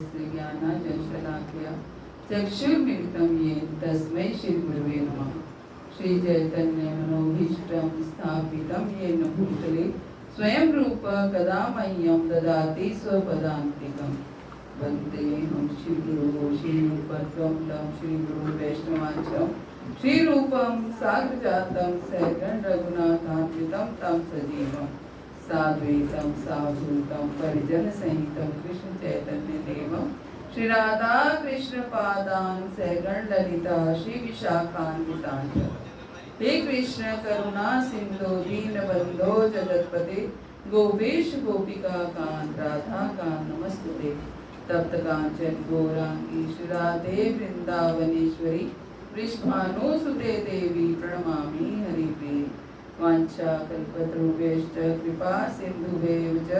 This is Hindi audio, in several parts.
ज्ञानांजनशलाकया चक्षुर्मिलितं येन तस्मै श्रीगुरवे नमः। श्रीचैतन्यमनोभीष्टं स्थापितं येन भूतले स्वयं रूप कदा मह्यं ददाति स्वपदान्तिकं। वन्देऽहं श्रीगुरुं श्रीरूपं तं श्रीगुरुं वैष्णवांचं श्रीरूपं साग्रजातं सहगण रघुनाथान्वितं तं सजीवम् साद्वैतं सावधूतं परिजन सहितं कृष्ण चैतन्य देवं श्री राधा कृष्ण पादान सहगण ललिता श्री विशाखान्वितांच। हे कृष्ण करुणा सिंधु दीनबंधो जगतपते गोपेश गोपिका कांत राधा कांत नमस्तुते। तप्त कांचन गौरांगी श्री राधे वृंदावनेश्वरी वृषभानुसुते देवी प्रणमामि हरिप्रिये। वाञ्छा कल्पतरुभ्यश्च कृपा सिन्धुभ्यैव च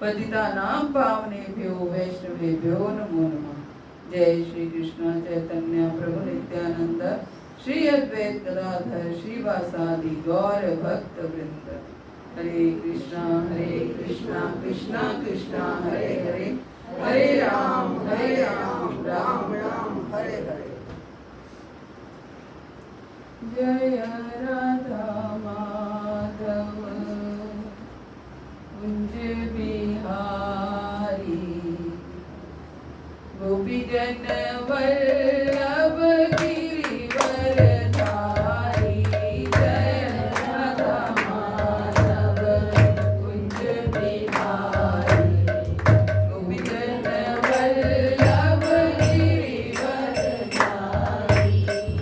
पतितानां पावनेभ्यो वैष्णवेभ्यो नमो नमः। जय श्री कृष्ण चैतन्य प्रभु नित्यानंद श्री अद्वैत गदाधर श्रीवासादि गौर भक्त वृंद। हरे कृष्णा कृष्णा कृष्णा हरे हरे हरे राम राम राम हरे हरे। जय राधा माधव कुंज बिहारी गोपीजन वल्लभ गिरिवरधारी। जय राधा माधव कुंज बिहारी गोपीजन वल्लभ गिरिवरधारी।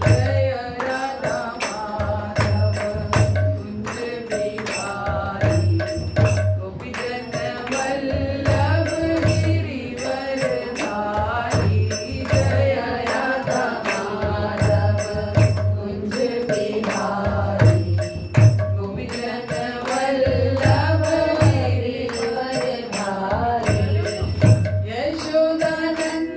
जय राधा माधव कुंज बिहारी गोपीजन वल्लभ गिरिवरधारी। जय राधा माधव कुंज बिहारी गोपीजन वल्लभ गिरिवरधारी। यशोदानंदन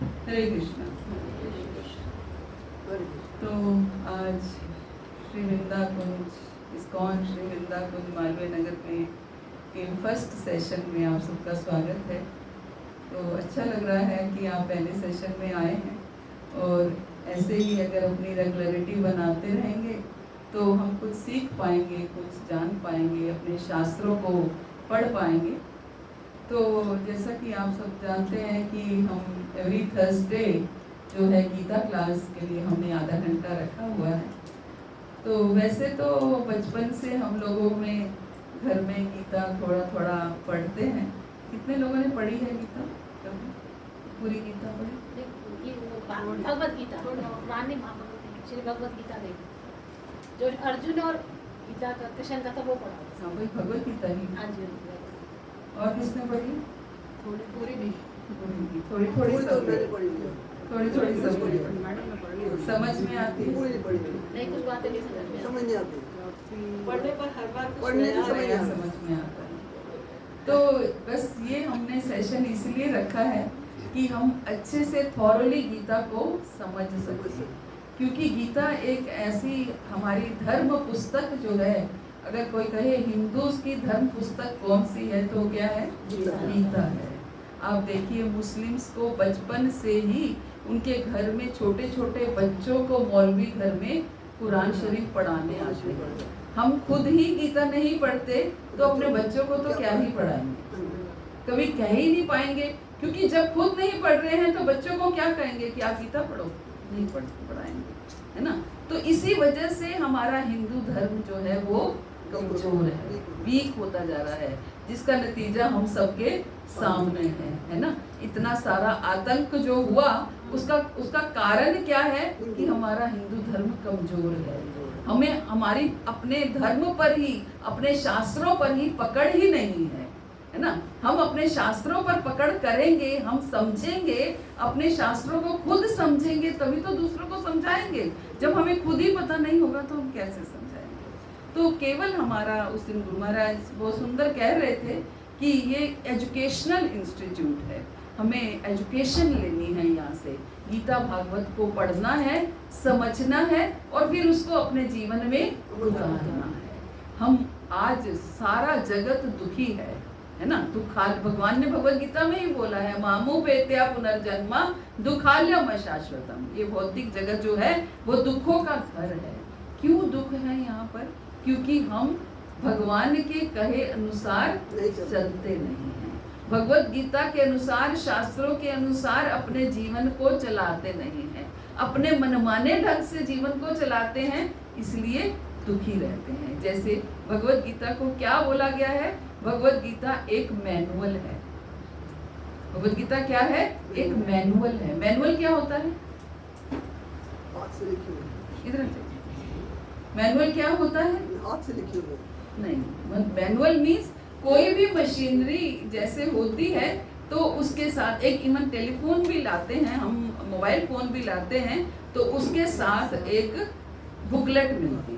हरे कृष्णा। तो आज श्री वृंदा कुंज इस्कॉन श्री वृंदा कुंज मालवीय नगर में के फर्स्ट सेशन में आप सबका स्वागत है। तो अच्छा लग रहा है कि आप पहले सेशन में आए हैं और ऐसे ही अगर अपनी रेगुलरिटी बनाते रहेंगे तो हम कुछ सीख पाएंगे, कुछ जान पाएंगे, अपने शास्त्रों को पढ़ पाएंगे। तो जैसा कि आप सब जानते हैं कि हम एवरी थर्सडे जो है गीता क्लास के लिए हमने आधा घंटा रखा हुआ है। तो वैसे तो बचपन से हम लोगों में घर में गीता थोड़ा थोड़ा पढ़ते हैं। कितने लोगों ने पढ़ी है गीता? कभी पूरी गीता पढ़ी? भगवत गीता, पुरानी श्री भगवत गीता देखी, जो अर्जुन और गीता का कृष्ण का था वो पढ़ा। हाँ, वही भगवत गीता ही। हाँ जी। और किसने पढ़ी? थोड़ी पूरी नहीं, थोड़ी थोड़ी सब थोड़ी थोड़ी सब समझ में आती है? नहीं, कुछ बातें नहीं समझ में आती। पढ़ने पर हर बार कुछ पढ़ने नया से नया समझ में आता है। तो बस ये हमने सेशन इसलिए रखा है कि हम अच्छे से थॉरली गीता को समझ सकें, क्योंकि गीता एक ऐसी हमारी धर्म पुस्तक जो है, अगर कोई कहे हिंदूज की धर्म पुस्तक कौन सी है तो क्या है? गीता है। आप देखिए मुस्लिम्स को बचपन से ही उनके घर में छोटे छोटे बच्चों को मौलवी घर में कुरान शरीफ पढ़ाने आते हैं। हम खुद ही गीता नहीं पढ़ते तो अपने बच्चों को तो क्या ही पढ़ाएंगे, कभी कह ही नहीं पाएंगे, क्योंकि जब खुद नहीं पढ़ रहे हैं तो बच्चों को क्या कहेंगे कि आप गीता पढ़ो? नहीं पढ़ाएंगे, है ना। तो इसी वजह से हमारा हिंदू धर्म जो है वो कमजोर है, वीक होता जा रहा है, जिसका नतीजा हम सबके सामने है ना। इतना सारा आतंक जो हुआ उसका कारण क्या है कि हमारा हिंदू धर्म कमजोर है। हमें हमारी अपने धर्म पर ही, अपने शास्त्रों पर ही पकड़ ही नहीं है ना। हम अपने शास्त्रों पर पकड़ करेंगे, हम समझेंगे, अपने शास्त्रों को खुद समझेंगे तभी तो दूसरों को समझाएंगे। जब हमें खुद ही पता नहीं होगा तो हम कैसे समझाएंगे? तो केवल हमारा उस दिन गुरु महाराज बहुत सुंदर कह रहे थे कि ये एजुकेशनल इंस्टीट्यूट है, हमें एजुकेशन लेनी है। यहाँ से गीता भागवत को पढ़ना है, समझना है और फिर उसको अपने जीवन में उतारना है। हम आज सारा जगत दुखी है ना। दुखाल भगवान ने भगवत गीता में ही बोला है, मामो पेत्या पुनर्जन्मा दुखाल्यम शाश्वतम। ये भौतिक जगत जो है वो दुखों का घर है। क्यों दुख है यहाँ पर? क्योंकि हम भगवान के कहे अनुसार चलते नहीं हैं, भगवत गीता के अनुसार, शास्त्रों के अनुसार अपने जीवन को चलाते नहीं हैं, अपने मनमाने ढंग से जीवन को चलाते हैं, इसलिए दुखी रहते हैं। जैसे भगवत गीता को क्या बोला गया है? भगवत गीता एक मैनुअल है। भगवत गीता क्या है? एक मैनुअल है। मैनुअल क्या होता है? इधर मैनुअल क्या होता है? हाथ से लिखी हुई नहीं, मैनुअल मीन्स कोई भी मशीनरी जैसे होती है तो उसके साथ, एक इवन टेलीफोन भी लाते हैं हम, मोबाइल फोन भी लाते हैं तो उसके साथ एक बुकलेट मिलती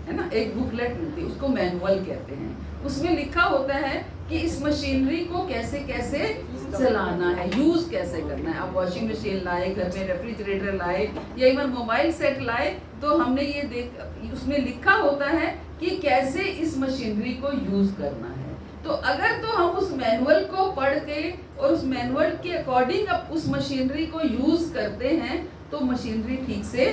है ना, एक बुकलेट मिलती है, उसको मैनुअल कहते हैं। उसमें लिखा होता है कि इस मशीनरी को कैसे कैसे चलाना है, यूज कैसे करना है। आप वॉशिंग मशीन लाए, घर में रेफ्रिजरेटर लाए या इवन मोबाइल सेट लाए तो हमने ये उसमें लिखा होता है कि कैसे इस मशीनरी को यूज करना है। तो अगर तो हम उस मैनुअल को पढ़ के और उस मैनुअल के अकॉर्डिंग अब उस मशीनरी को यूज करते हैं तो मशीनरी ठीक से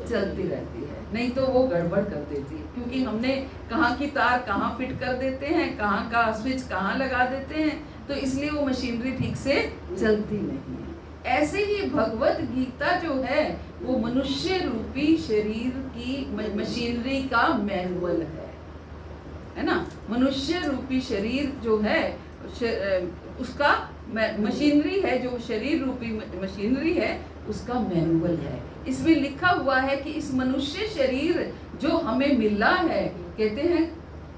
चलती रहती है, नहीं तो वो गड़बड़ कर देती है, क्योंकि हमने कहाँ की तार कहाँ फिट कर देते हैं, कहाँ का स्विच कहाँ लगा देते हैं, तो इसलिए वो मशीनरी ठीक से चलती नहीं है। ऐसे ही भगवत गीता जो है वो मनुष्य रूपी शरीर की मशीनरी का मैनुअल है ना। मनुष्य रूपी शरीर जो है उसका मशीनरी है, जो शरीर रूपी मशीनरी है उसका मैनुअल है। इसमें लिखा हुआ है कि इस मनुष्य शरीर जो हमें मिला है, कहते हैं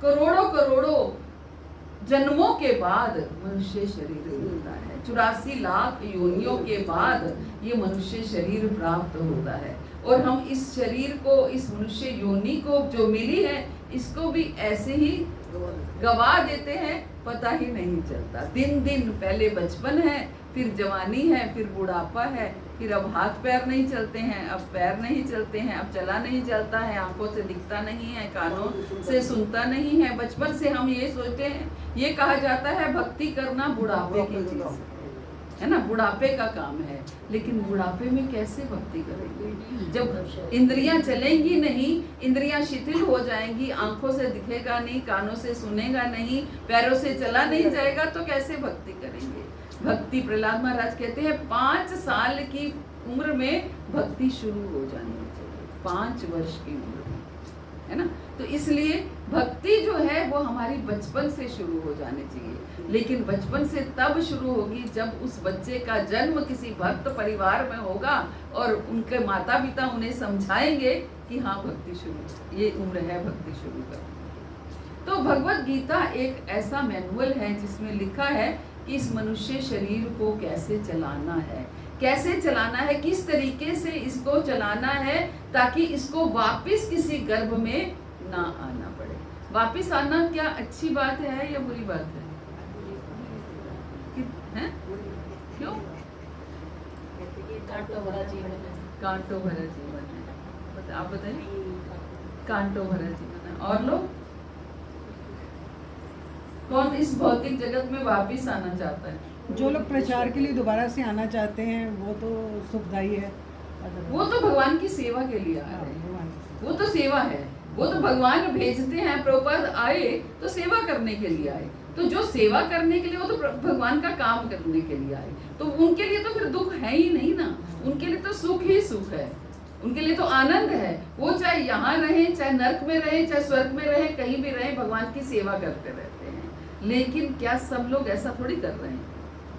करोड़ों करोड़ों जन्मों के बाद मनुष्य शरीर मिलता है, 84 लाख योनियों के बाद ये मनुष्य शरीर प्राप्त होता है। और हम इस शरीर को, इस मनुष्य योनि को जो मिली है, इसको भी ऐसे ही गवा देते हैं, पता ही नहीं चलता। दिन दिन पहले बचपन है, फिर जवानी है, फिर बुढ़ापा है, फिर अब हाथ पैर नहीं चलते हैं, अब पैर नहीं चलते हैं, अब चला नहीं चलता है, आंखों से दिखता नहीं है, कानों से सुनता नहीं है। बचपन से हम ये सोचते हैं, ये कहा जाता है भक्ति करना बुढ़ापे की चीज है ना, बुढ़ापे का काम है। लेकिन बुढ़ापे में कैसे भक्ति करेंगे जब इंद्रियां चलेंगी नहीं, इंद्रियां शिथिल हो जाएंगी, आंखों से दिखेगा नहीं, कानों से सुनेगा नहीं, पैरों से चला नहीं जाएगा, तो कैसे भक्ति करेंगे। भक्ति प्रहलाद महाराज कहते हैं 5 साल की उम्र में भक्ति शुरू हो जानी चाहिए, 5 वर्ष की उम्र में, है ना। तो इसलिए भक्ति जो है वो हमारी बचपन से शुरू हो जानी चाहिए। लेकिन बचपन से तब शुरू होगी जब उस बच्चे का जन्म किसी भक्त परिवार में होगा और उनके माता पिता उन्हें समझाएंगे कि हाँ भक्ति शुरू, ये उम्र है भक्ति शुरू करने। तो भगवत गीता एक ऐसा मैनुअल है जिसमें लिखा है कि इस मनुष्य शरीर को कैसे चलाना है, कैसे चलाना है, किस तरीके से इसको चलाना है ताकि इसको वापस किसी गर्भ में ना आना पड़े। वापस आना क्या अच्छी बात है या बुरी बात है? क्यों? कांटों भरा जीवन है। कांटों भरा जीवन है, आप बताइए। कांटों भरा जीवन है। और लोग कौन इस भौतिक जगत में वापस आना चाहता है? जो लोग प्रचार के लिए दोबारा से आना चाहते हैं वो तो सुखदायी है। वो तो भगवान की सेवा के लिए आ रहे हैं, वो तो सेवा है, वो तो भगवान भेजते हैं। प्रभुपाद आए तो सेवा करने के लिए आए, तो जो सेवा करने के लिए वो तो भगवान का काम करने के लिए आए, तो उनके लिए तो फिर दुख है ही नहीं ना, उनके लिए तो सुख ही सुख है, उनके लिए तो आनंद है। वो चाहे यहाँ रहे, चाहे नरक में रहे, चाहे स्वर्ग में रहे, कहीं भी रहे, भगवान की सेवा करते रहते हैं। लेकिन क्या सब लोग ऐसा थोड़ी कर रहे हैं?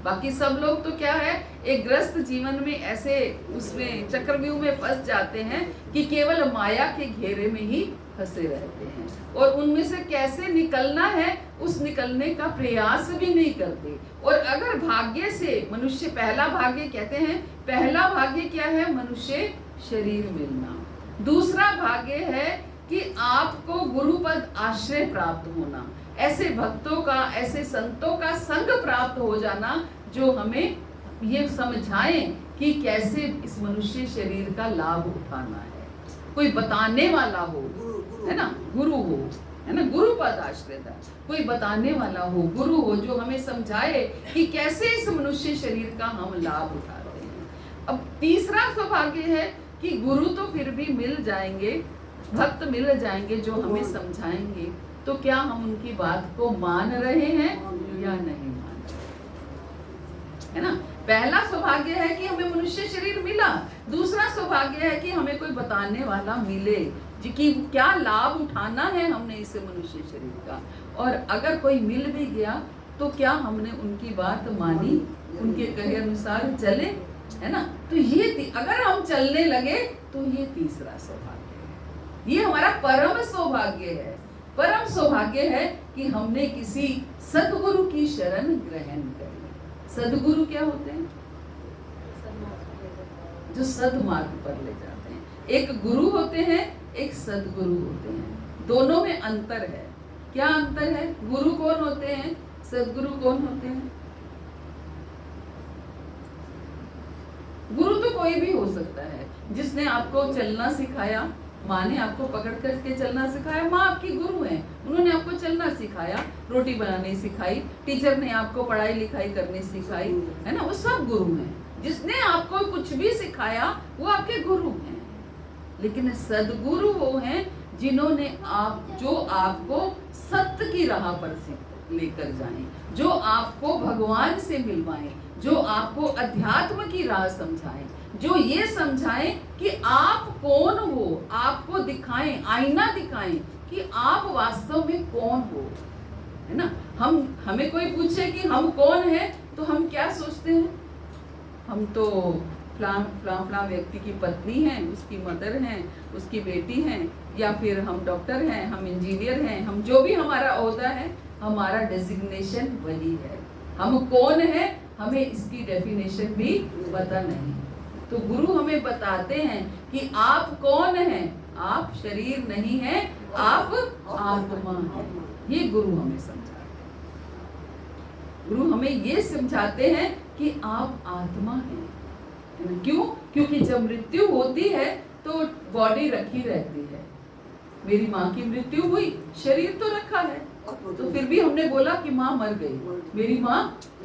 बाकी सब लोग तो क्या है, एक ग्रस्त जीवन में ऐसे उसमें चक्रव्यूह में फंस जाते हैं कि केवल माया के घेरे में ही फंसे रहते हैं और उनमें से कैसे निकलना है उस निकलने का प्रयास भी नहीं करते। और अगर भाग्य से मनुष्य, पहला भाग्य कहते हैं, पहला भाग्य क्या है? मनुष्य शरीर मिलना। दूसरा भाग्य है कि आपको गुरुपद आश्रय प्राप्त होना, ऐसे भक्तों का, ऐसे संतों का संग प्राप्त हो जाना जो हमें ये समझाएं कि कैसे इस मनुष्य शरीर का लाभ उठाना है। कोई बताने वाला हो, है ना, गुरु हो, है ना, गुरु पद आश्रित, कोई बताने वाला हो, गुरु हो जो हमें समझाए कि कैसे इस मनुष्य शरीर का हम लाभ उठाते हैं। अब तीसरा सौभाग्य है कि गुरु तो फिर भी मिल जाएंगे, भक्त मिल जाएंगे जो हमें समझाएंगे, तो क्या हम उनकी बात को मान रहे हैं या नहीं मान रहे, है ना। पहला सौभाग्य है कि हमें मनुष्य शरीर मिला, दूसरा सौभाग्य है कि हमें कोई बताने वाला मिले कि क्या लाभ उठाना है हमने इस मनुष्य शरीर का। और अगर कोई मिल भी गया तो क्या हमने उनकी बात मानी, उनके कहे अनुसार चले, है ना। तो ये अगर हम चलने लगे तो ये तीसरा सौभाग्य है, ये हमारा परम सौभाग्य है। परम सौभाग्य है कि हमने किसी सद्गुरु की शरण ग्रहण करी। सद्गुरु क्या होते हैं? जो सद्मार्ग पर ले जाते हैं। एक गुरु होते हैं, एक सद्गुरु होते हैं, दोनों में अंतर है। क्या अंतर है? गुरु कौन होते हैं, सद्गुरु कौन होते हैं? गुरु तो कोई भी हो सकता है, जिसने आपको चलना सिखाया, माँ ने आपको पकड़ करके चलना सिखाया, माँ आपकी गुरु है, उन्होंने आपको चलना सिखाया, रोटी बनानी सिखाई, टीचर ने आपको पढ़ाई लिखाई करनी सिखाई, है ना, वो सब गुरु हैं। जिसने आपको कुछ भी सिखाया वो आपके गुरु हैं। लेकिन सद्गुरु वो हैं जिन्होंने जो आपको सत्य की राह पर लेकर जाएं, जो आपको भगवान से मिलवाएं, जो आपको अध्यात्म की राह समझाएं, जो ये समझाएं कि आप कौन हो, आपको दिखाएं, आईना दिखाएं कि आप वास्तव में कौन हो, है ना। हमें कोई पूछे कि हम कौन हैं तो हम क्या सोचते हैं? हम तो फलां व्यक्ति की पत्नी हैं, उसकी मदर हैं, उसकी बेटी हैं, या फिर हम डॉक्टर हैं, हम इंजीनियर हैं, हम जो भी हमारा ओहदा है, हमारा डेजिग्नेशन वही है। हम कौन है हमें इसकी डेफिनेशन भी पता नहीं। तो गुरु हमें बताते हैं कि आप कौन हैं, आप शरीर नहीं है, आप आत्मा हैं। ये गुरु हमें समझाते हैं। गुरु हमें ये समझाते हैं कि आप आत्मा हैं, है ना? क्यों? क्योंकि जब मृत्यु होती है तो बॉडी रखी रहती है। मेरी माँ की मृत्यु हुई, शरीर तो रखा है, तो फिर भी हमने बोला कि माँ मर गई, मेरी माँ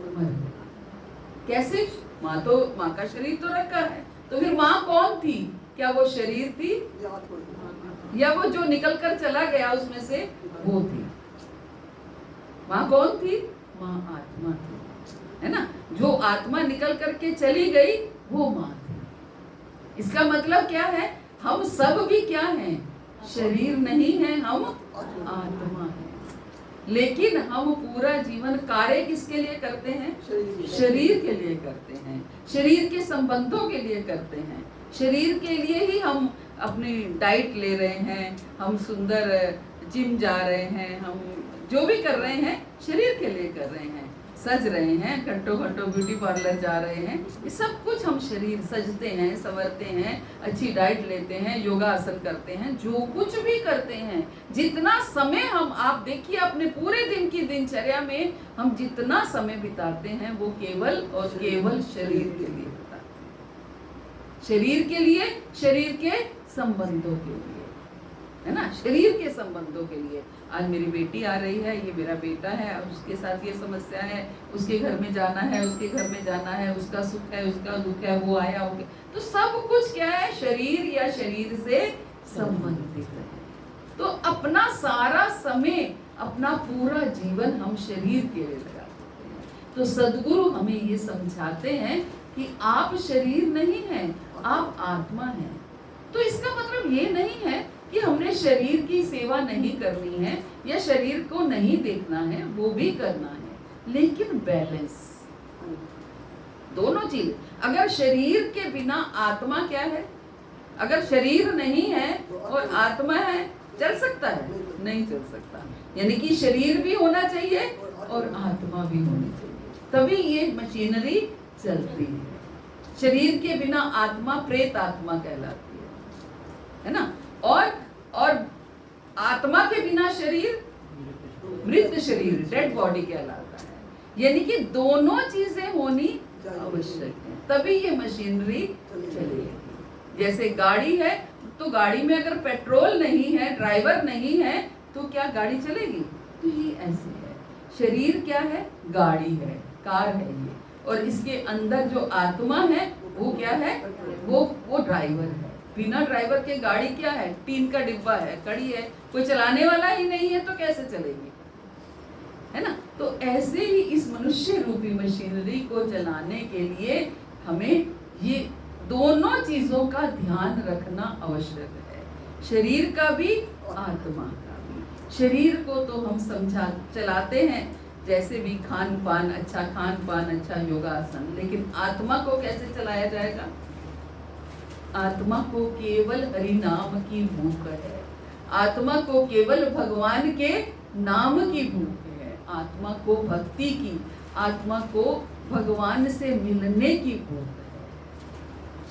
मर गई। कैसे? माँ का शरीर तो रखा है, तो फिर माँ कौन थी? क्या वो शरीर थी या वो जो निकल कर चला गया उसमें से वो थी? माँ कौन थी? माँ आत्मा थी, है ना? जो आत्मा निकल करके चली गई वो माँ थी। इसका मतलब क्या है? हम सब भी क्या हैं? शरीर नहीं है, हम आत्मा हैं। लेकिन हम पूरा जीवन कार्य किसके लिए करते हैं? शरीर के लिए करते हैं, शरीर के संबंधों के लिए करते हैं, शरीर के लिए ही हम अपनी डाइट ले रहे हैं, हम सुंदर जिम जा रहे हैं, हम जो भी कर रहे हैं शरीर के लिए कर रहे हैं, सज रहे हैं, घंटों घंटों ब्यूटी पार्लर जा रहे हैं, ये सब कुछ हम शरीर सजते हैं, संवरते हैं, अच्छी डाइट लेते हैं, योगासन करते हैं, जो कुछ भी करते हैं, जितना समय हम, आप देखिए अपने पूरे दिन की दिनचर्या में हम जितना समय बिताते हैं वो केवल और केवल शरीर के लिए होता है, शरीर के लिए, शरीर के संबंधों के लिए, है ना? शरीर के संबंधों के लिए। आज मेरी बेटी आ रही है, ये मेरा बेटा है, और उसके साथ ये समस्या है, उसके घर में जाना है, उसके घर में जाना है, उसका सुख है, उसका दुख है, वो आया हो गया, तो सब कुछ क्या है? शरीर या शरीर से संबंधित है। तो अपना सारा समय, अपना पूरा जीवन हम शरीर के लिए लगाते हैं। तो सद्गुरु हमें ये समझाते हैं कि आप शरीर नहीं हैं, आप आत्मा हैं। तो इसका मतलब ये नहीं है कि हमने शरीर की सेवा नहीं करनी है या शरीर को नहीं देखना है, वो भी करना है, लेकिन बैलेंस, दोनों चीज। अगर शरीर के बिना आत्मा क्या है? अगर शरीर नहीं है और आत्मा है, चल सकता है? नहीं चल सकता। यानी कि शरीर भी होना चाहिए और आत्मा भी होनी चाहिए, तभी ये मशीनरी चलती है। शरीर के बिना आत्मा प्रेत आत्मा कहलाती है ना? और आत्मा के बिना शरीर मृत शरीर, डेड बॉडी कहलाता है। यानी कि दोनों चीजें होनी आवश्यक है, तभी ये मशीनरी चलेगी। जैसे गाड़ी है, तो गाड़ी में अगर पेट्रोल नहीं है, ड्राइवर नहीं है, तो क्या गाड़ी चलेगी? तो ये ऐसे है, शरीर क्या है? गाड़ी है, कार है ये, और इसके अंदर जो आत्मा है वो क्या है? वो ड्राइवर है। बिना ड्राइवर के गाड़ी क्या है? टीन का डिब्बा है, कड़ी है, कोई चलाने वाला ही नहीं है, तो कैसे चलेगी, है ना? तो ऐसे ही इस मनुष्य रूपी मशीनरी को चलाने के लिए हमें ये दोनों चीजों का ध्यान रखना आवश्यक है, शरीर का भी, आत्मा का भी। शरीर को तो हम चलाते हैं, जैसे भी खान पान, अच्छा खान पान, अच्छा योगासन, लेकिन आत्मा को कैसे चलाया जाएगा? आत्मा को केवल हरि नाम की भूख है, आत्मा को केवल भगवान के नाम की भूख है, आत्मा को भक्ति की, आत्मा को भगवान से मिलने की भूख है।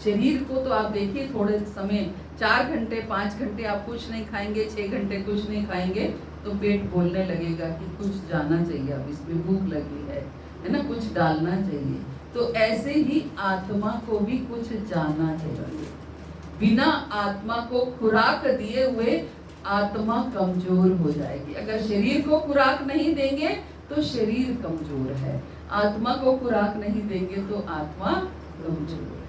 शरीर को तो आप देखिए, थोड़े समय 4 घंटे 5 घंटे आप कुछ नहीं खाएंगे, 6 घंटे कुछ नहीं खाएंगे, तो पेट बोलने लगेगा कि कुछ जाना चाहिए, अब इसमें भूख लगी है ना, कुछ डालना चाहिए। तो ऐसे ही आत्मा को भी कुछ जाना चाहिए। बिना आत्मा को खुराक दिए हुए आत्मा कमजोर हो जाएगी। अगर शरीर को खुराक नहीं देंगे तो शरीर कमजोर है, आत्मा को खुराक नहीं देंगे तो आत्मा कमजोर है।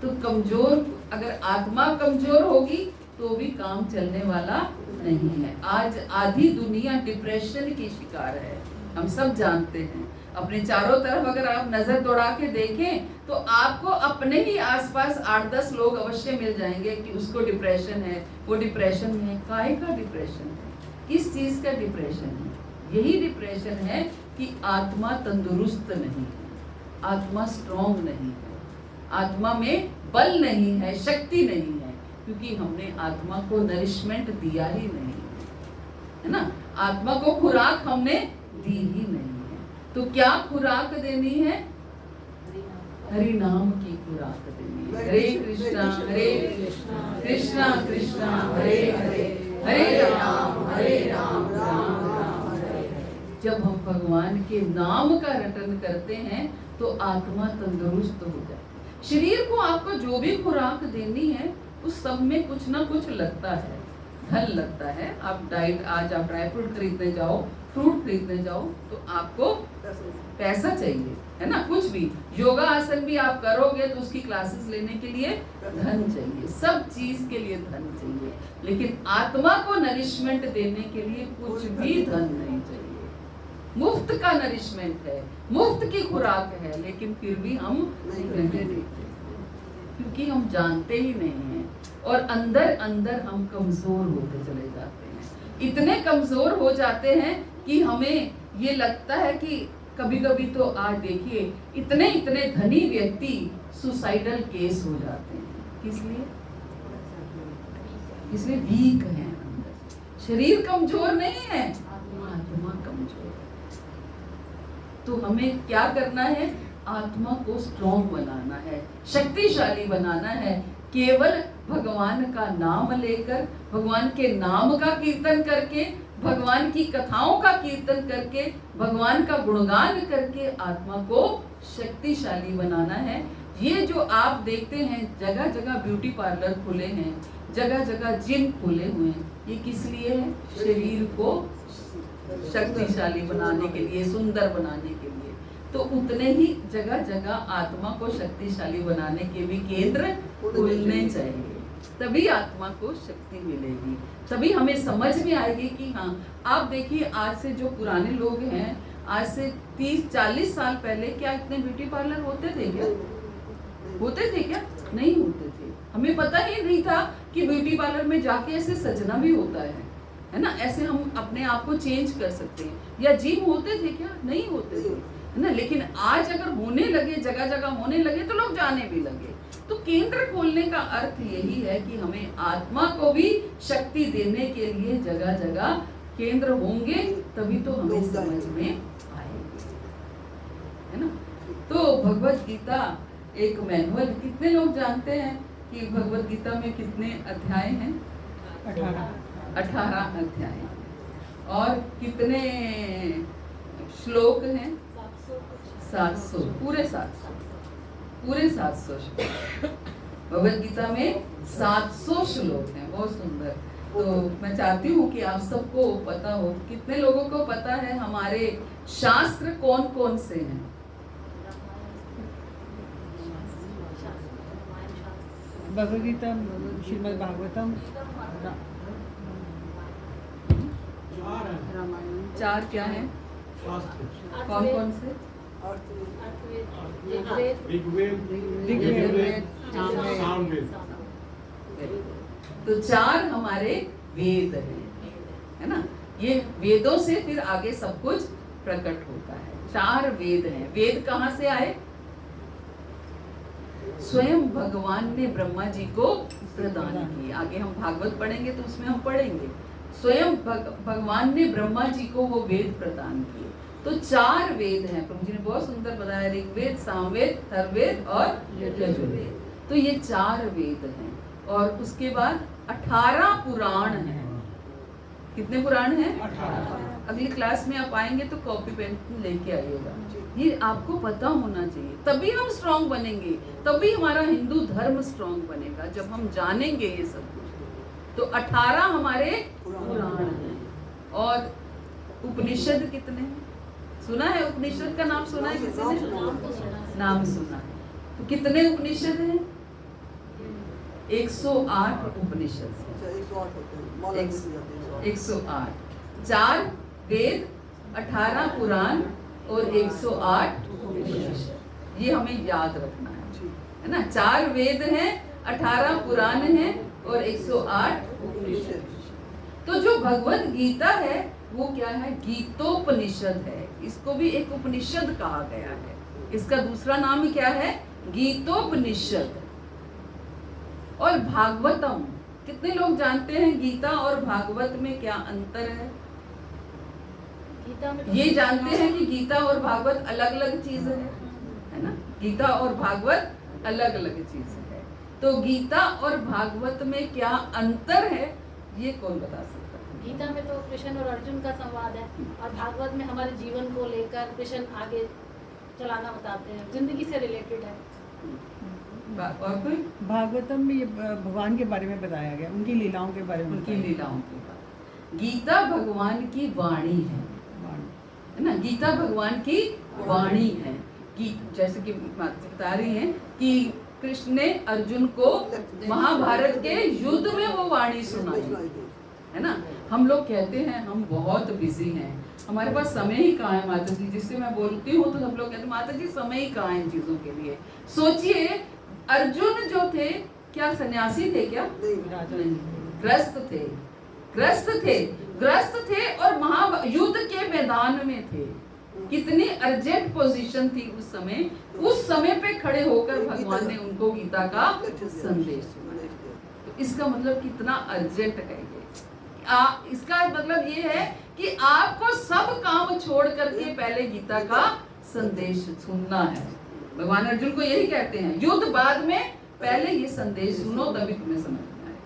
तो कमजोर, अगर आत्मा कमजोर होगी तो भी काम चलने वाला नहीं है। आज आधी दुनिया डिप्रेशन की शिकार है, हम सब जानते हैं। अपने चारों तरफ अगर आप नजर दौड़ा के देखें तो आपको अपने ही आसपास 8-10 लोग अवश्य मिल जाएंगे कि उसको डिप्रेशन है, वो डिप्रेशन में है। काहे का डिप्रेशन है? किस चीज का डिप्रेशन है? यही डिप्रेशन है कि आत्मा तंदुरुस्त नहीं है, आत्मा स्ट्रॉन्ग नहीं है, आत्मा में बल नहीं है, शक्ति नहीं है, क्योंकि हमने आत्मा को नरिशमेंट दिया ही नहीं है ना, आत्मा को खुराक हमने दी ही नहीं है। तो क्या खुराक देनी है? हरि नाम की खुराक देनी है। हरे कृष्णा कृष्णा कृष्णा हरे हरे, हरे राम राम जब हम भगवान के नाम का रटन करते हैं तो आत्मा तंदुरुस्त हो जाती है। शरीर को आपको जो भी खुराक देनी है उस सब में कुछ ना कुछ लगता है, धन लगता है। आप डाइट, आज आप ड्राई फ्रूट खरीदने जाओ, फ्रूट खरीदने जाओ तो आपको पैसा चाहिए, है ना। कुछ भी योगा आसन भी आप करोगे तो उसकी क्लासेस लेने के लिए धन चाहिए, सब चीज के लिए धन चाहिए। लेकिन आत्मा को नरिशमेंट देने के लिए कुछ भी धन नहीं चाहिए। मुफ्त का नरिशमेंट है, मुफ्त की खुराक है, लेकिन फिर भी हम नहीं देते क्योंकि हम जानते ही नहीं हैं और अंदर अंदर हम कमजोर होते चले जाते हैं। इतने कमजोर हो जाते हैं कि हमें ये लगता है कि कभी कभी तो आज देखिए इतने इतने धनी व्यक्ति सुसाइडल केस हो जाते हैं। किस लिए? इसलिए वीक है अंदर। शरीर कमजोर नहीं है, आत्मा कमजोर है। तो हमें क्या करना है? आत्मा को स्ट्रॉन्ग बनाना है, शक्तिशाली बनाना है। केवल भगवान का नाम लेकर, भगवान के नाम का कीर्तन करके, भगवान की कथाओं का कीर्तन करके, भगवान का गुणगान करके आत्मा को शक्तिशाली बनाना है। ये जो आप देखते हैं जगह जगह ब्यूटी पार्लर खुले हैं, जगह जगह जिम खुले हुए हैं, ये किस लिए है? शरीर को शक्तिशाली बनाने के लिए, सुंदर बनाने के लिए। तो उतने ही जगह जगह आत्मा को शक्तिशाली बनाने के भी केंद्र खुलने चाहिए, तभी आत्मा को शक्ति मिलेगी, तभी हमें समझ में आएगी कि हाँ। आप देखिए आज से जो पुराने लोग हैं, आज से 30-40 साल पहले क्या इतने ब्यूटी पार्लर होते थे क्या? होते थे क्या? नहीं होते थे। हमें पता ही नहीं था कि ब्यूटी पार्लर में जाके ऐसे सजना भी होता है ना। ऐसे हम अपने आप को चेंज कर सकते हैं। या जिम होते थे क्या? नहीं होते थे, है ना। लेकिन आज अगर होने लगे, जगह जगह होने लगे तो लोग जाने भी लगे। तो केंद्र खोलने का अर्थ यही है कि हमें आत्मा को भी शक्ति देने के लिए जगह जगह केंद्र होंगे, तभी तो हमें समझ में आएगी, है ना। तो भगवत गीता एक मैनुअल। कितने लोग जानते हैं कि भगवत गीता में कितने अध्याय हैं? 18 अध्याय। और कितने श्लोक हैं? 700, पूरे 700 श्लोक। भगवत गीता में 700 श्लोक हैं, बहुत सुंदर। तो मैं चाहती हूँ कि आप सबको पता हो। कितने लोगों को पता है हमारे शास्त्र कौन कौन से हैं? भगवद गीता, श्रीमद् भागवतम, रामायण। 4 क्या हैं? कौन कौन से? ऋग्वेद, सामवेद। तो 4 हमारे वेद हैं, है ना। ये वेदों से फिर आगे सब कुछ प्रकट होता है। 4 वेद हैं। वेद कहाँ से आए? स्वयं भगवान ने ब्रह्मा जी को प्रदान किए। आगे हम भागवत पढ़ेंगे तो उसमें हम पढ़ेंगे। स्वयं भगवान ने ब्रह्मा जी को वो वेद प्रदान किए। तो 4 वेद हैं। प्रभु जी ने बहुत सुंदर बताया, ऋग्वेद, सामवेद, अथर्ववेद और यजुर्वेद। तो ये 4 वेद हैं। और उसके बाद 18 पुराण हैं। कितने पुराण हैं? 18। अगली क्लास में आप आएंगे तो कॉपी पेन लेके आइएगा। ये आपको पता होना चाहिए, तभी हम स्ट्रांग बनेंगे, तभी हमारा हिंदू धर्म स्ट्रांग बनेगा, जब हम जानेंगे ये सब कुछ। तो 18 हमारे पुराण हैं। और उपनिषद कितने हैं? सुना है उपनिषद का नाम? सुना है किसी ने? नाम सुना है। तो कितने उपनिषद हैं? 108 उपनिषद हैं। 108। 4 वेद, 18 पुराण और 108 उपनिषद। ये हमें याद रखना है ना। 4 वेद हैं, 18 पुराण हैं और 108 उपनिषद। तो जो भगवत गीता है वो क्या है? गीतोपनिषद है। इसको भी एक उपनिषद कहा गया है। इसका दूसरा नाम क्या है? गीतोपनिषद। और भागवतम, कितने लोग जानते हैं गीता और भागवत में क्या अंतर है? ये जानते हैं कि गीता और भागवत अलग अलग चीज है ना। गीता और भागवत अलग अलग चीज है। तो गीता और भागवत में क्या अंतर है, ये कौन बता सकता है? गीता में तो कृष्ण और अर्जुन का संवाद है, और भागवत में हमारे जीवन को लेकर कृष्ण आगे चलाना बताते हैं, जिंदगी से रिलेटेड है। और कोई भागवतम में ये भगवान के बारे में बताया गया, उनकी लीलाओं के बारे में उनकी बताया गया। लीलाओं की बात। गीता भगवान की वाणी है ना, गीता भगवान की वाणी है कि जैसे कि बता रही हैं कि कृष्ण ने अर्जुन को महाभारत के युद्ध में वो वाणी सुनाई, है ना। हम लोग कहते हैं हम बहुत बिजी हैं, हमारे पास समय ही कहाँ है माता जी, जिससे मैं बोलती हूँ तो सब लोग कहते हैं माता जी समय ही कहाँ है इन चीजों के लिए। सोचिए अर्जुन जो थे क्या सन्यासी थे क्या? नहीं, ग्रस्त थे और महायुद्ध के मैदान में थे। कितनी अर्जेंट पोजीशन थी उस समय पे खड़े होकर भगवान ने उनको गीता का संदेश सुनाया। तो इसका मतलब कितना अर्जेंट है ये। इसका मतलब ये है कि आपको सब काम छोड़ करके पहले गीता का संदेश सुनना है। भगवान अर्जुन को यही कहते हैं, युद्ध बाद में, पहले ये संदेश सुनो तभी तुम्हें समझ में आएगा।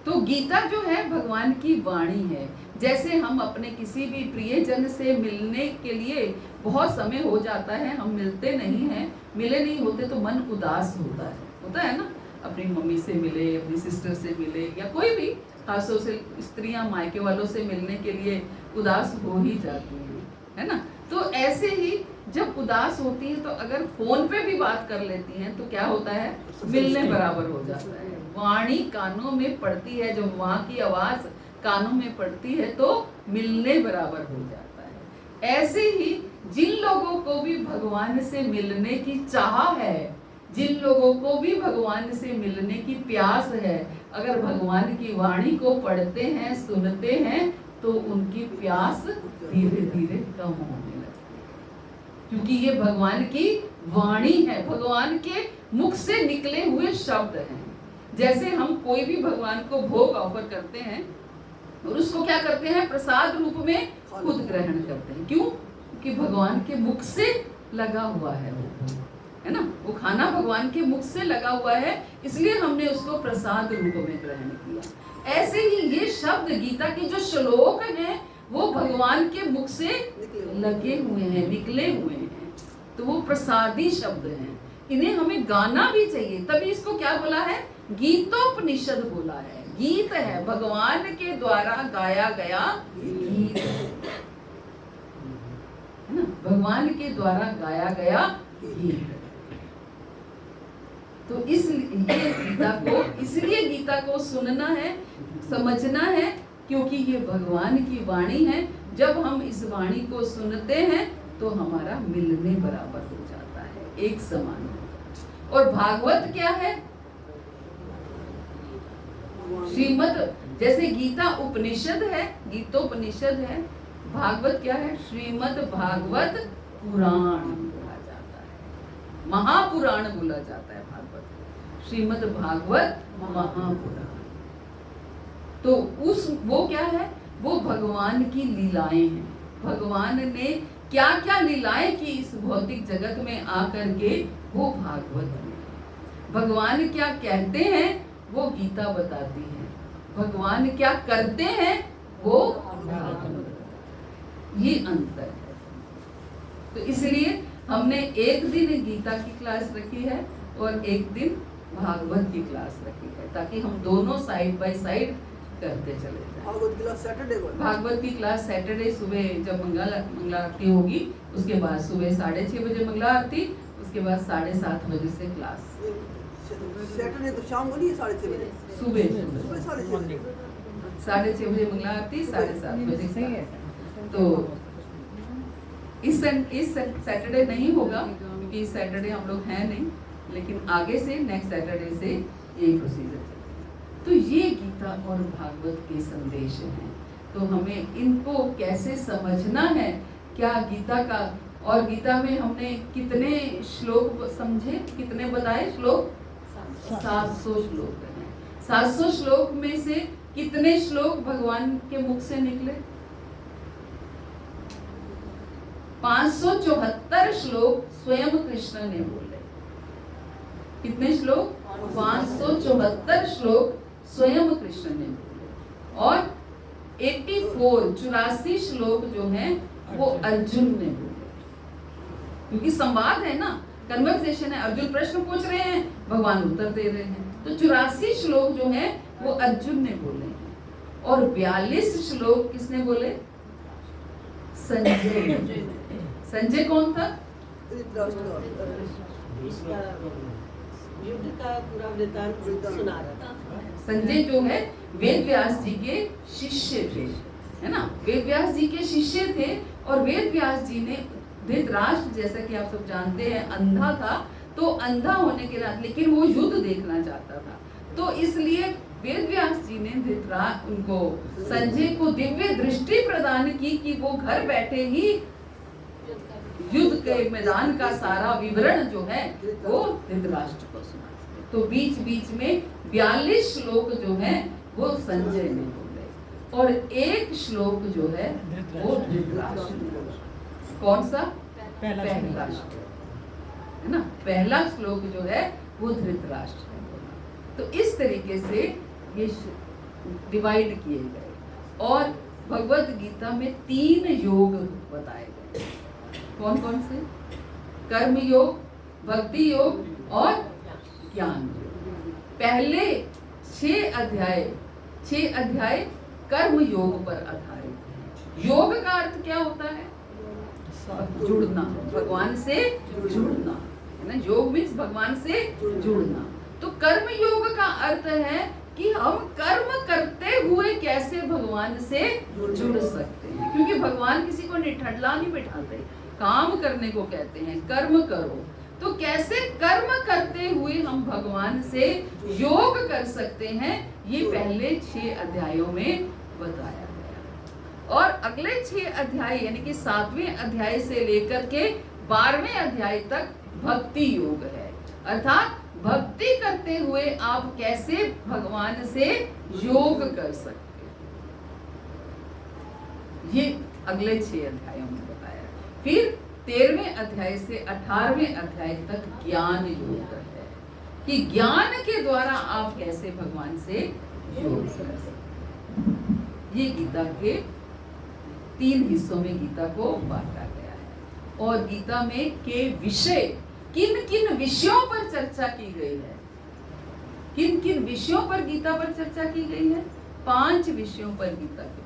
तो गीता जो है भगवान की वाणी है। जैसे हम अपने किसी भी प्रियजन से मिलने के लिए बहुत समय हो जाता है, हम मिलते नहीं हैं, मिले नहीं होते तो मन उदास होता है ना। अपनी मम्मी से मिले, अपनी सिस्टर से मिले, या कोई भी खासतौर से स्त्रियां मायके वालों से मिलने के लिए उदास हो ही जाती हैं, है ना। तो ऐसे ही जब उदास होती है तो अगर फोन पे भी बात कर लेती हैं तो क्या होता है, मिलने बराबर हो जाता है। वाणी कानों में पड़ती है, जब वहाँ की आवाज कानों में पड़ती है तो मिलने बराबर हो जाता है। ऐसे ही जिन लोगों को भी भगवान से मिलने की चाह है, जिन लोगों को भी भगवान से मिलने की प्यास है, अगर भगवान की वाणी को पढ़ते हैं, सुनते हैं तो उनकी प्यास धीरे धीरे कम होने लगती है, क्योंकि ये भगवान की वाणी है, भगवान के मुख से निकले हुए शब्द हैं। जैसे हम कोई भी भगवान को भोग ऑफर करते हैं और उसको क्या करते हैं, प्रसाद रूप में खुद ग्रहण करते हैं। क्यों? क्योंकि भगवान के मुख से लगा हुआ है वो, है ना। वो खाना भगवान के मुख से लगा हुआ है, इसलिए हमने उसको प्रसाद रूप में ग्रहण किया। ऐसे ही ये शब्द गीता के जो श्लोक हैं वो भगवान के मुख से लगे हुए हैं, निकले हुए हैं, तो वो प्रसादी शब्द हैं। इन्हें हमें गाना भी चाहिए, तभी इसको क्या बोला है, गीतोपनिषद बोला है। गीत है, भगवान के द्वारा गाया गया गीत है ना, भगवान के द्वारा गाया गया गीत। तो इसलिए गीता को सुनना है, समझना है, क्योंकि ये भगवान की वाणी है। जब हम इस वाणी को सुनते हैं तो हमारा मिलने बराबर हो जाता है, एक समान हो जाता है। और भागवत क्या है, श्रीमद, जैसे गीता उपनिषद है, गीतोपनिषद है, भागवत क्या है, श्रीमद भागवत पुराण बोला जाता है, महापुराण बोला जाता है भागवत, श्रीमद भागवत महापुराण। तो वो क्या है, वो भगवान की लीलाएं हैं। भगवान ने क्या क्या लीलाएं की इस भौतिक जगत में आकर के, वो भागवत में। भगवान क्या कहते हैं वो गीता बताती है, भगवान क्या करते हैं वो भागवत, ये अंतर है। तो इसलिए हमने एक दिन गीता की क्लास रखी है और एक दिन भागवत की क्लास रखी है, ताकि हम दोनों साइड बाय साइड करते चले जाएं। भागवत की क्लास सैटरडे सुबह जब मंगला आरती होगी, उसके बाद सुबह 6:30 बजे मंगला आरती, उसके बाद 7:30 बजे से क्लास। सैटरडे तो शाम को नहीं, 6:30 बजे सुबह सुबह 6:30 बजे 6:30 बजे मंगला आरती, 7:30 बजे सही है। तो इस सैटरडे नहीं होगा, क्योंकि इस सैटरडे हम लोग हैं नहीं, लेकिन आगे से नेक्स्ट सैटरडे से यही प्रोसीजर चलेगा। तो ये गीता और भागवत के संदेश हैं, तो हमें इनको कैसे समझना है, क्या गीता का, और गीता में हमने कितने श्लोक समझे, कितने बताए श्लोक, 700 श्लोक हैं। 700 श्लोक में से कितने श्लोक भगवान के मुख से निकले, 574 श्लोक स्वयं कृष्ण ने बोले। कितने श्लोक, 574 श्लोक स्वयं कृष्ण ने बोले, और 84 श्लोक जो हैं वो अर्जुन ने बोले, क्योंकि संवाद है ना, कन्वर्सेशन है, अर्जुन प्रश्न पूछ रहे हैं, भगवान उत्तर दे रहे हैं, तो 84 श्लोक जो हैं वो अर्जुन ने बोले हैं, और 42 श्लोक किसने बोले? संजय ने। संजय कौन था? युद्ध का पूरा वृत्तांत सुना रहा था। संजय जो है वेद व्यास जी के शिष्य थे, है ना, वेद व्यास जी के शिष्य थे, और वेद व्यास जी ने धृतराष्ट्र, जैसा कि आप सब जानते हैं, अंधा था, तो अंधा होने के नाते लेकिन वो युद्ध देखना चाहता था, तो इसलिए वेद व्यास जी ने उनको संजय को दिव्य दृष्टि प्रदान की कि वो घर बैठे ही युद्ध के मैदान का सारा विवरण जो है वो धृतराष्ट्र को सुना सके। तो बीच बीच में 42 श्लोक जो है वो संजय ने बोले, और एक श्लोक जो है वो धृतराष्ट्र ने बोला। कौन सा? पहला श्लोक, है ना, पहला श्लोक जो है वो धृतराष्ट्र ने बोला। तो इस तरीके से ये डिवाइड किए गए, और भगवत गीता में 3 योग बताए गए। कौन कौन से? कर्म योग, भक्ति योग और ज्ञान योग। पहले 6 अध्याय कर्म योग पर आधारित है। योग का अर्थ क्या होता है? जुड़ना, भगवान से जुड़ना, है ना, योग मीन्स भगवान से जुड़ना। तो कर्म योग का अर्थ है कि हम कर्म करते हुए कैसे भगवान से जुड़ सकते हैं, क्योंकि भगवान किसी को निठल्ला नहीं बिठाते, काम करने को कहते हैं, कर्म करो। तो कैसे कर्म करते हुए हम भगवान से योग कर सकते हैं, ये पहले 6 अध्यायों में बताया गया। और अगले 6 अध्याय यानी कि 7वें अध्याय से लेकर के 12वें अध्याय तक भक्ति योग है, अर्थात भक्ति करते हुए आप कैसे भगवान से योग कर सकते हैं, ये अगले 6 अध्यायों में बताया। फिर 13वें अध्याय से 18वें अध्याय तक ज्ञान योग है, कि ज्ञान के द्वारा आप कैसे भगवान से योग कर सकते हैं। ये गीता के 3 हिस्सों में गीता को बांटा गया है, और गीता में के विषय किन किन विषयों पर चर्चा की गई है, किन किन विषयों पर गीता पर चर्चा की गई है? 5 विषयों पर गीता की।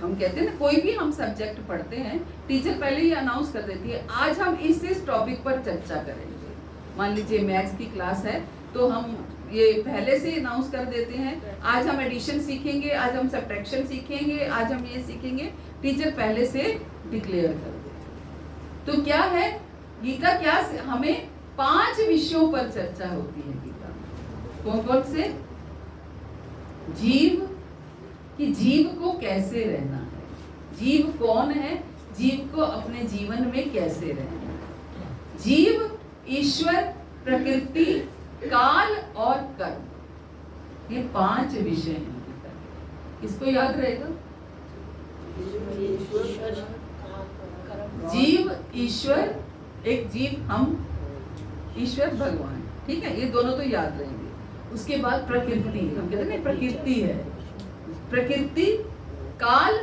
हम कहते हैं ना, कोई भी हम सब्जेक्ट पढ़ते हैं, टीचर पहले ही अनाउंस कर देती है आज हम इस टॉपिक पर चर्चा करेंगे। मान लीजिए मैथ्स की क्लास है, तो हम ये पहले से अनाउंस कर देते हैं, आज हम एडिशन सीखेंगे, आज हम सब्ट्रैक्शन सीखेंगे, आज हम ये सीखेंगे, टीचर पहले से डिक्लेयर कर देते हैं। तो क्या है गीता, क्या हमें 5 विषयों पर चर्चा होती है गीता में। कौन कौन से? जीव, कि जीव को कैसे रहना है, जीव कौन है, जीव को अपने जीवन में कैसे रहना है, जीव, ईश्वर, प्रकृति, काल और कर्म, ये 5 विषय हैं गीता के। इसको याद रहेगा? जीव, ईश्वर, एक जीव हम, ईश्वर भगवान, ठीक है, ये दोनों तो याद रहेंगे। उसके बाद प्रकृति, हम कहते हैं प्रकृति है, प्रकृति, काल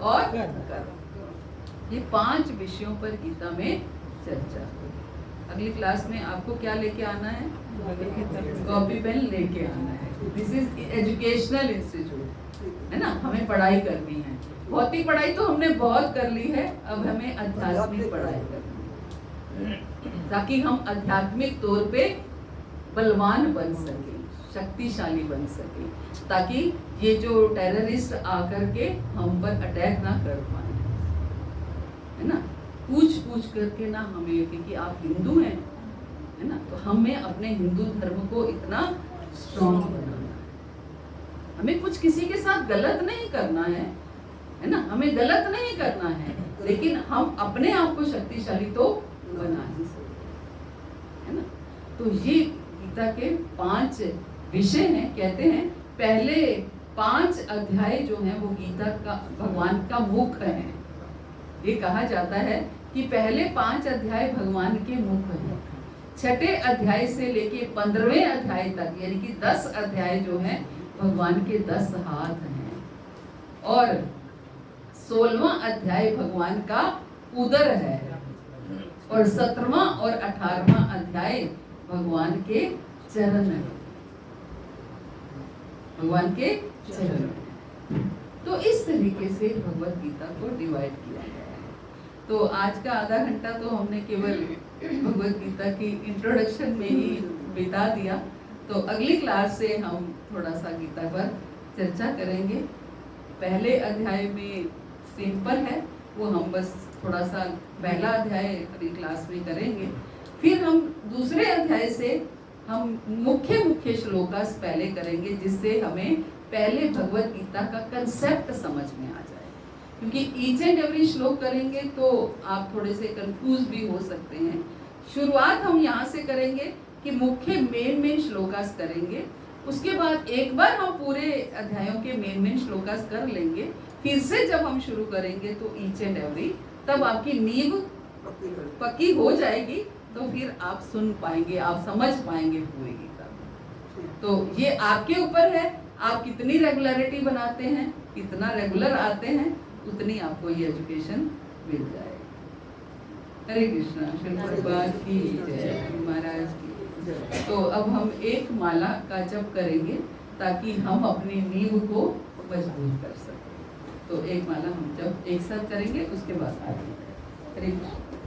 और कर्म, ये 5 विषयों पर गीता में चर्चा होगी। अगली क्लास में आपको क्या लेके आना है? कॉपी पेन लेके आना है। दिस इज एजुकेशनल इंस्टीट्यूट, है ना, हमें पढ़ाई करनी है। भौतिक पढ़ाई तो हमने बहुत कर ली है, अब हमें आध्यात्मिक पढ़ाई करनी है, ताकि हम आध्यात्मिक तौर पे बलवान बन सके, शक्तिशाली बन सके, ताकि ये जो टेररिस्ट आकर के हम पर अटैक ना कर पाए, है ना, पूछ करके ना हमें, क्योंकि आप हिंदू हैं, है ना, तो हमें अपने हिंदू धर्म को इतना स्ट्रॉन्ग बनाना है। हमें कुछ किसी के साथ गलत नहीं करना है ना, हमें गलत नहीं करना है, लेकिन हम अपने आप को शक्तिशाली तो बना ही सकते हैं, है ना। तो ये गीता के 5 विषय हैं। कहते हैं पहले 5 अध्याय जो हैं वो गीता का, भगवान का मुख है। ये कहा जाता है कि पहले 5 अध्याय भगवान के मुख हैं, छठे अध्याय से लेके 15वें अध्याय तक, यानी कि 10 अध्याय जो हैं भगवान के 10 हाथ हैं, और 16वां अध्याय भगवान का उदर है, और 17वां और 18वां अध्याय भगवान के चरण है, भगवान के चरण है। तो इस तरीके से भगवत गीता को डिवाइड किया गया है। तो आज का आधा घंटा तो हमने केवल भगवत गीता की इंट्रोडक्शन में ही बिता दिया। तो अगली क्लास से हम थोड़ा सा गीता पर चर्चा करेंगे। पहले अध्याय में सिंपल है, वो हम बस थोड़ा सा पहला अध्याय अगली क्लास में करेंगे। फिर हम दूसरे अध्याय से हम मुख्य श्लोकास पहले करेंगे, जिससे हमें पहले भगवत गीता का कंसेप्ट समझ में आ जाए। क्योंकि ईच एंड एवरी श्लोक करेंगे तो आप थोड़े से कंफ्यूज भी हो सकते हैं। शुरुआत हम यहाँ से करेंगे कि मुख्य मेन श्लोकास करेंगे। उसके बाद एक बार हम पूरे अध्यायों के मेन श्लोकास कर लेंगे, फिर से जब हम शुरू करेंगे तो ईच एंड एवरी, तब आपकी नींव पक्की हो जाएगी, तो फिर आप सुन पाएंगे, आप समझ पाएंगे पूरी गीता। तो ये आपके ऊपर है, आप कितनी रेगुलरिटी बनाते हैं, कितना रेगुलर आते हैं, उतनी आपको ये एजुकेशन मिल जाएगी। हरे कृष्णा, श्री भगवान की जय, महाराज की जय। तो अब हम एक माला का जप करेंगे ताकि हम अपनी नींव को मजबूत कर सकें। तो एक माला हम जब एक साथ करेंगे, उसके बाद आगे। हरे कृष्ण।